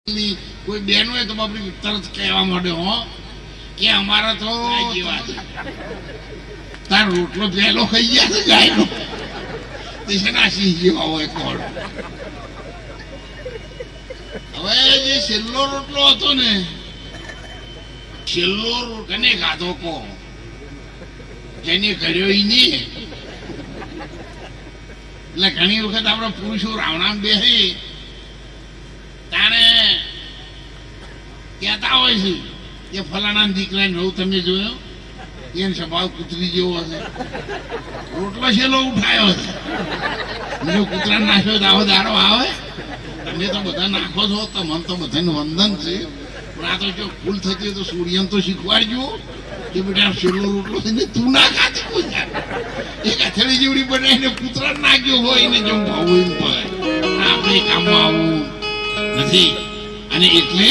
કોઈ બેન હોય તો બાપડી તરત કહેવા માંડે હો કે અમારા તો તાર રોટલો પહેલો ખાઈ ગયા છે ગાયનો નાસી જેવા હોય કોણ. હવે જે છેલ્લો રોટલો હતો ને છેલ્લો કને ખાધો કો જેને કર્યો નહીં. એટલે ઘણી વખત આપડે પુરુષો રાવણામ બેસી તારે કહેતા હોય છે કે ફલાણા દીકરા નવું તમે જોયો એને સ્વભાવ કૂતરી જેવો હશે. રોટલો છેલ્લો ઉઠાયો છે બીજો કૂતરા નાખ્યો આવો દાડો આવે. તમે તો બધા નાખો છો તો મને તો બધાને વંદન છે પણ આ તો જો ભૂલ થતી હોય તો સૂર્યને તો શીખવાડજો કે બેટા છેલ્લો રોટલો થઈને તું ના ખાતી એક અથડી જેવડી બનાવીને કૂતરા નાખ્યો હોય એને જો ભાવું એમ પડે આપણે કામમાં આવવું નથી. અને એટલે